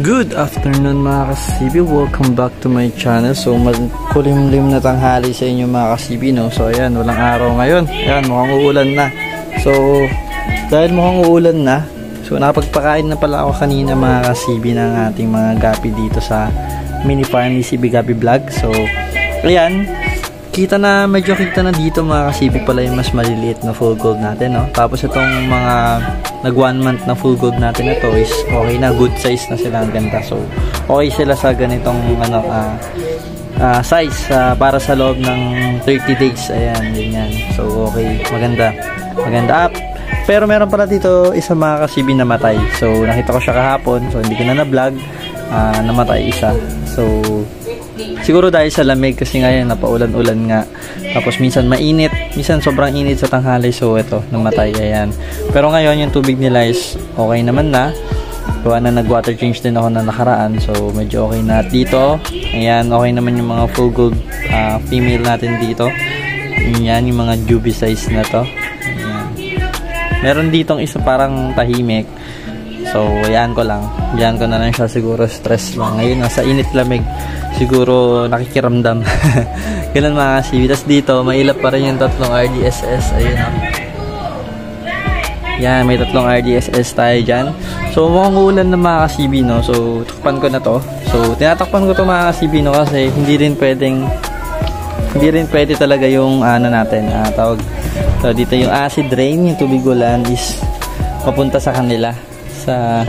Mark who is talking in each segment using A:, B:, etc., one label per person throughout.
A: Good afternoon mga kasibi, welcome back to my channel. So magkulimlim na tanghali sa inyo mga kasibi, no? So ayan, walang araw ngayon. Ayan, mukhang uulan na. So dahil mukhang uulan na, so nakapagpakain na pala ako kanina mga kasibi ng ating mga gapi dito sa mini farm ni CB Gapi Vlog. So ayan, medyo kita na dito mga kasibi pala yung mas maliliit na full gold natin, no? Tapos itong mga nag 1 month na full gold natin na to is okay na, good size na sila, ang ganda. So okay sila sa ganitong size para sa loob ng 30 days. Ayan, ganyan. So okay, maganda up. Pero meron pala dito isa mga kasibi namatay. So nakita ko siya kahapon, so hindi ko na vlog. Namatay isa. So siguro dahil sa lamig kasi ngayon napaulan-ulan nga. Tapos minsan mainit, minsan sobrang init sa tanghali. So ito, namatay. Ayan. Pero ngayon yung tubig nila is okay naman na. Gawa na nag-water change din ako na nakaraan. So medyo okay na dito. Ayan, okay naman yung mga full gold female natin dito. Ayan, yung mga juvie size na to. Ayan. Meron ditong isa parang tahimik. So ayan ko lang. Diyan ko na lang siya, siguro stress lang. Ngayon nasa init lamig, siguro nakikiramdam. Ganun mga kasibi. Tapos dito, mailap pa rin yung tatlong RDSS. Ayun o. Yan, may tatlong RDSS tayo dyan. So, mukhang ulan na mga kasibi, no? So, takpan ko na to. So, tinatakpan ko to mga kasibi, no? Kasi hindi rin pwede talaga yung ano natin. So, dito yung acid rain, yung tubig ulan is papunta sa kanila, sa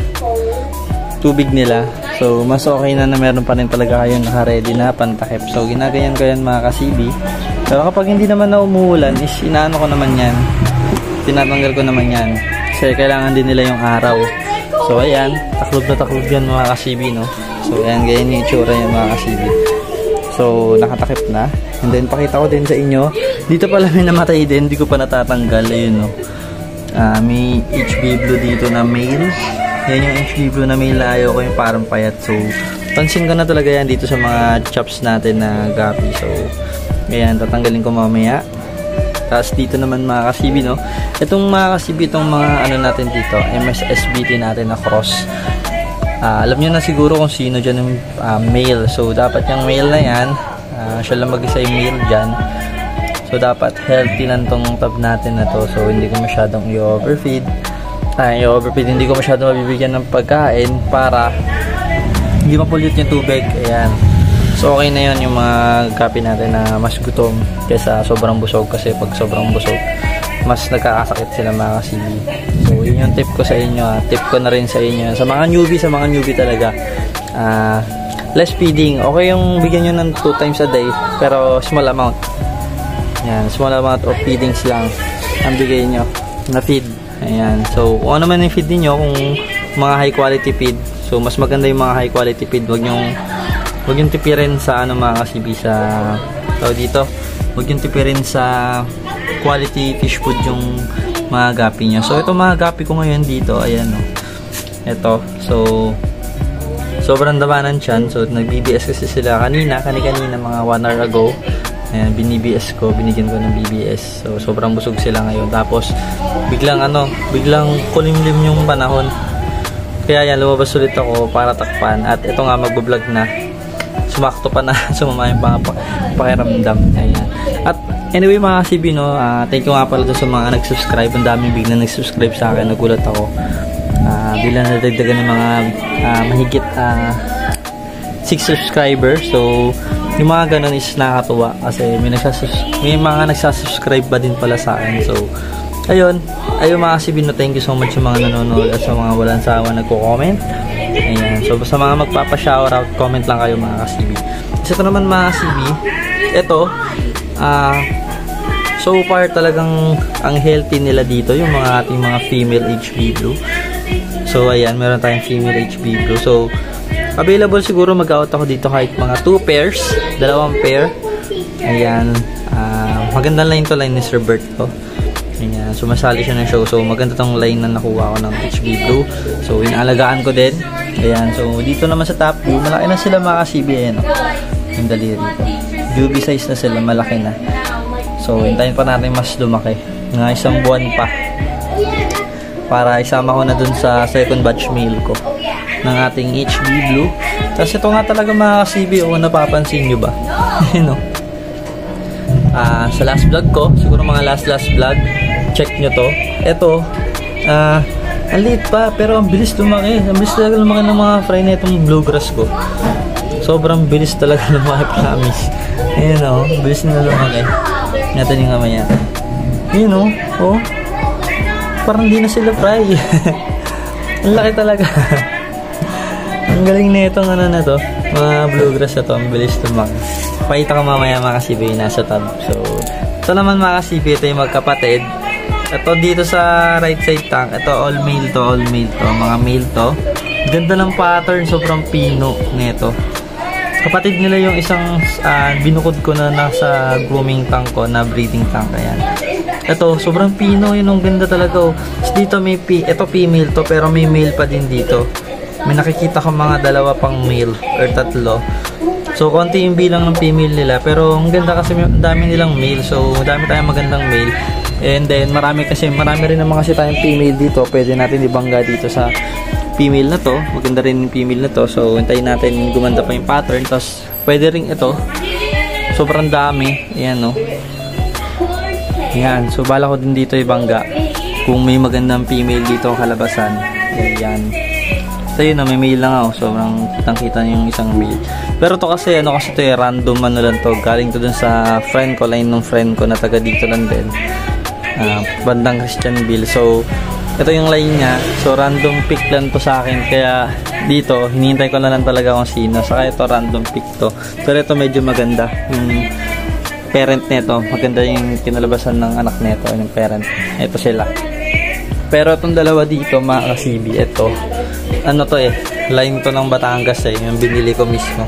A: tubig nila. So, mas okay na meron pa rin talaga kayo naka-ready na pantakip. So, ginagayan ko yan mga kasibi. Pero kapag hindi naman na umuulan, is inaano ko naman yan. Tinatanggal ko naman yan. Kasi kailangan din nila yung araw. So, ayan. Taklob na taklob yan mga kasibi, no? So, ayan. Ganyan yung itsura yan mga kasibi. So, nakatakip na. And then, pakita ko din sa inyo. Dito pala may namatay din. Hindi ko pa natatanggal. Ayun, no? May HB Blue dito na male. Yan yung HB Blue na male na ayaw ko yung parang payat. So, pansin ko na talaga yan dito sa mga chops natin na gapi. So, ayan, tatanggalin ko mamaya. Tapos dito naman mga kasibi, no? Itong mga kasibi, itong mga ano natin dito, MSSBT natin na cross. Alam nyo na siguro kung sino dyan yung male. So, dapat yung male na yan, siya lang mag-isa yung male dyan. So, dapat healthy lang tong tab natin na to. So, hindi ko masyadong i-overfeed. Hindi ko masyadong mabibigyan ng pagkain para hindi mapulit yung tubig. Ayan. So, okay na yun yung mga gapi natin na mas gutom kaysa sobrang busog. Kasi pag sobrang busog, mas nagkakasakit sila mga kasibi. So, yun yung tip ko sa inyo. Tip ko na rin sa inyo. Sa mga newbie talaga. Less feeding. Okay yung bigyan nyo ng 2 times a day. Pero small amount. Yan, small amount of feedings lang ang bigay nyo na feed. Ayan. So, kung ano man yung feed niyo, kung mga high quality feed. So, mas maganda yung mga high quality feed. Huwag yung tipirin sa ano mga kasibi sa dito. Huwag yung tipirin sa quality fish food yung mga gapi niyo. So, ito mga gapi ko ngayon dito. Ayan, no. Ito. So, sobrang dabanan tiyan. So, nag-BBS kasi sila kanina mga 1 hour ago. Ayan, binibs ko, binigyan ko ng BBS. So, sobrang busog sila ngayon. Tapos, biglang kulimlim yung panahon. Kaya yan, lumabas ulit ako para takpan. At ito nga, magbablog na. Sumakto pa na, sumama yung pakiramdam. Ayan. At anyway mga kasibi, no, thank you nga pala doon sa mga nag-subscribe. Ang daming biglang nag-subscribe sa akin. Nagulat ako. Bilang nadagdagan ng mga mahigit 6 subscribers. So, yung mga ganun is nakakatuwa kasi may mga nagsasubscribe ba din pala sa akin. So, ayun mga kasibi, no, thank you so much sa mga nanonood at sa mga walang sawa nagko-comment. Ayan. So, sa mga magpapa-shoutout, comment lang kayo mga kasibi. Isa naman mga kasibi, ito, so far talagang ang healthy nila dito, yung mga ating mga female HB Blue. So, ayan, meron tayong female HB Blue. So, available siguro mag-out ako dito kahit mga 2 pairs, 2 pair. Ayan. Magandang line to, line ni Sir Bert to. Ayan. Sumasali siya ng show. So, maganda tong line na nakuha ko ng HB Blue. So, inaalagaan ko din. Ayan. So, dito naman sa top view, malaki na sila mga kasibi. Ayan. Yung daliri ko. Juvie size na sila, malaki na. So, hintayin pa natin mas lumaki. Nga 1 buwan pa. Para isama ko na dun sa second batch meal ko. ng ating HB Blue. Tapos ito nga talaga mga ka-CB, kung napapansin nyo ba? Sa last vlog ko, siguro mga last vlog, check nyo to. Ito, ang liit pa, pero ang bilis lumaki. Ang bilis talaga lumaki ng mga fry na itong bluegrass ko. Sobrang bilis talaga lumaki, promise. Ayan o, bilis na lumaki. Natin yung kamay natin. Ayan o, oh. Parang di na sila fry. Ang laki talaga. Ang galing na itong ano na to, mga bluegrass na to, ang bilis lumaki. Pakita ko mamaya mga ka-CB nasa tab. So, ito naman mga ka-CB, ito yung magkapatid. Ito dito sa right side tank, ito all male to, mga male to. Ganda ng pattern, sobrang pino nito. Kapatid nila yung isang binukod ko na nasa grooming tank ko, na breeding tank. Ayan. Ito, sobrang pino, yun ang ganda talaga. Oh. Dito may ito female to, pero may male pa din dito. May nakikita ko mga dalawa pang male or tatlo. So, konti yung bilang ng female nila. Pero, ang ganda kasi dami nilang male. So, dami tayong magandang male. And then, marami rin naman kasi tayong female dito. Pwede natin ibangga dito sa female na to. Maganda rin yung female na to. So, hintayin natin gumanda pa yung pattern. Tapos, pwede rin ito. Sobrang dami. Ayan, no. Ayan. So, bala ko din dito ibangga. Kung may magandang female dito ang kalabasan. Ayan. So yun na, may mail lang ako. Sobrang kitang-kita yung isang mail. Pero to kasi, ito random ano lang to. Galing to dun sa friend ko, line ng friend ko na taga dito lang din. Bandang Christianville. So, ito yung line niya. So, random pick lang to sa akin. Kaya, dito, hinihintay ko na lang talaga kung sino. Saka ito, random pick to. Pero ito medyo maganda. Yung parent nito. Maganda yung kinalabasan ng anak nito. Yung parent. Ito sila. Pero itong dalawa dito, mga ka-CB, ito. Ano to line to ng Batangas yung binili ko mismo.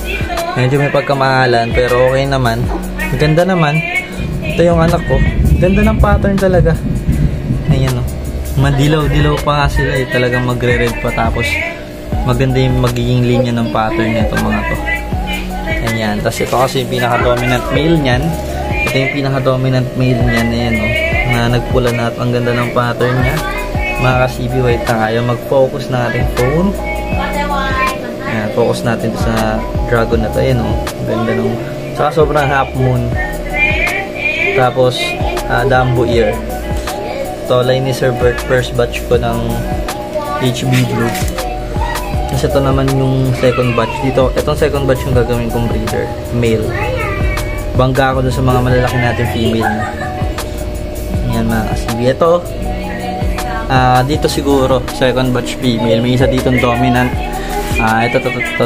A: Medyo may pagkamahalan pero okay naman. Ganda naman. Ito yung anak ko. Ganda ng pattern talaga. Ayan o. Madilaw-dilaw pa nga sila talagang magre-red pa, tapos maganda yung magiging linya ng pattern nito mga to. Ayan. Tapos ito kasi yung pinaka-dominant male niyan. Ito yung pinaka-dominant male niyan. Ayan o. Na nagpula na at ang ganda ng pattern niya. Mga ka-CB, wait na kayo. Mag-focus na ating phone. Ayan, focus natin sa dragon na to. Ayan o. Ganda nung. Saka sobrang half moon. Tapos, Dumbo ear. Ito, line ni Sir Bert. First batch ko ng HB Blue. Kasi ito naman yung second batch. Dito, itong second batch yung gagawin kong breeder. Male. Bangga ako dun sa mga malalaki natin female. Ayan mga ka-CB. Ito, dito siguro second batch female, may isa ditong dominant. Ito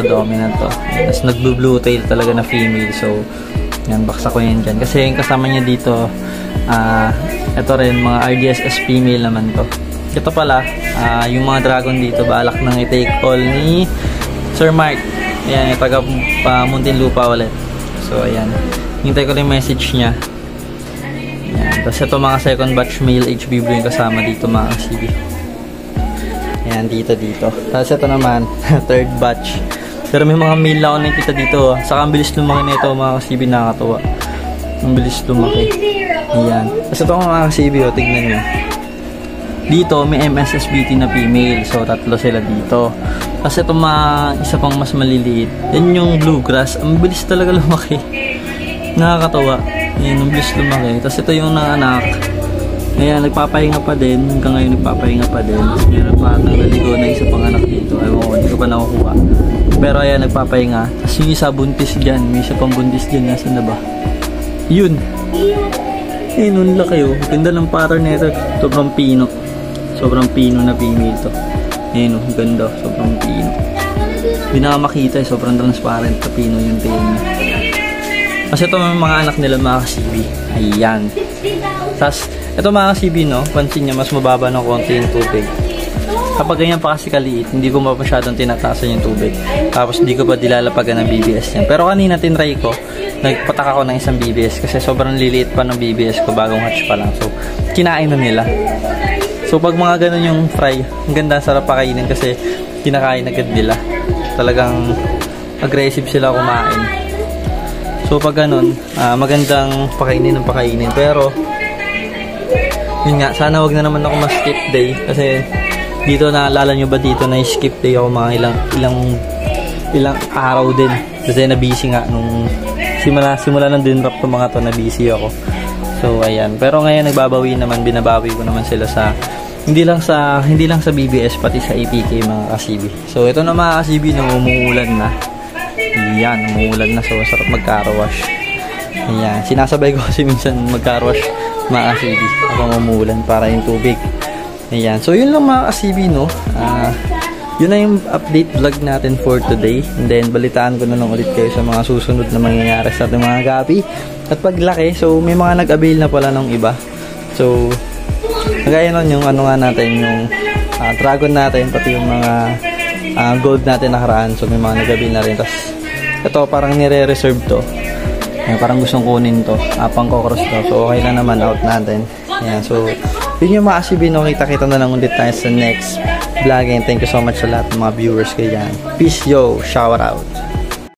A: dominant to. Tapos nagbo-blue tail talaga na female. So yan, baksa ko yan dyan kasi yung kasama niya dito, ito rin mga RDSS female naman to. Ito pala, yung mga dragon dito balak nang i-take all ni Sir Mark. Ayan, yung taga Muntinlupa ulit. So ayan, hintay ko rin message niya. Tapos ito mga second batch male HB Blue yung kasama dito mga ka-CB. Ayan, dito. Tapos ito naman, third batch. Pero may mga male ako nakikita dito. Saka ang bilis lumaki na ito mga ka-CB, nakakatuwa. Ang bilis lumaki. Ayan. Tapos ito mga ka-CB, tignan nyo. Dito may MSSBT na female. So tatlo sila dito. Tapos ito isa pang mas maliliit. Yan yung bluegrass. Ang bilis talaga lumaki. Nakakatawa. Ayan, ang bilis lumaki. Tapos ito yung nanganak. Ayan, nagpapahinga pa din. Hanggang ngayon nagpapahinga pa din. Tapos meron pa atang naligo na isa pang anak dito. Ewan ko, hindi ko pa nakukuha. Pero ayan, nagpapahinga. Tapos yung isa buntis dyan. May isa pang buntis dyan. Nasaan na ba? Yun. Ayan, ang laki oh. Ganda ng pattern nito. Sobrang pino. Sobrang pino na female to. Ayan oh, ganda. Sobrang pino. Hindi na makita eh. Sobrang transparent na pino yung tail niya. Kasi ito mga anak nila mga ka-CB. Ayan. Tapos, ito mga ka-CB, no? Pansin niya, mas mababa ng konti yung tubig. Kapag ganyan pa kasi kaliit, hindi ko masyadong tinatasan yung tubig. Tapos, hindi ko pa dilalapagan ng BBS niya. Pero kanina tinry ko, nagpatak ako ng isang BBS kasi sobrang liliit pa ng BBS ko, bagong hatch pa lang. So, kinain na nila. So, pag mga ganun yung fry, ang ganda, sarap pakainin kasi kinakain agad nila. Talagang aggressive sila kumain. So pag ganun, magandang pakainin ng pakainin. Pero yun nga, sana wag na naman ako ma-skip day kasi Dito, naalala nyo ba dito na skip day ako mga ilang araw din. Kasi na busy nga nung simula ng dinrap ko mga to, na busy ako. So ayan, pero ngayon nagbabawi naman, binabawi ko naman sila sa hindi lang sa BBS, pati sa APK mga kasibi. So ito na mga kasibi, nung umuulan na. Ayan, umuulan na, so sarap magka-car-wash. Ayan, sinasabay ko kasi minsan magka-car-wash mga kasibi habang umuulan para yung tubig. Ayan, so yun lang mga kasibi, no. Yun na yung update vlog natin for today. And then balitaan ko na lang ulit kayo sa mga susunod na mangyayari sa ating mga gabi. At paglaki, so may mga nag-avail na pala ng iba. So kagaya nun yung ano nga natin, yung dragon natin, pati yung mga gold natin nakaraan. So may mga nag-avail na rin. Tapos ito parang nire-reserve to. Parang gustong kunin to, pang kokros to. So okay lang naman, out natin. Ayan, so yun yung mga kasibi, no. Kita-kita na lang ulit tayo sa next vlog. And thank you so much sa lahat ng mga viewers kayo dyan. Peace, yo, shout out.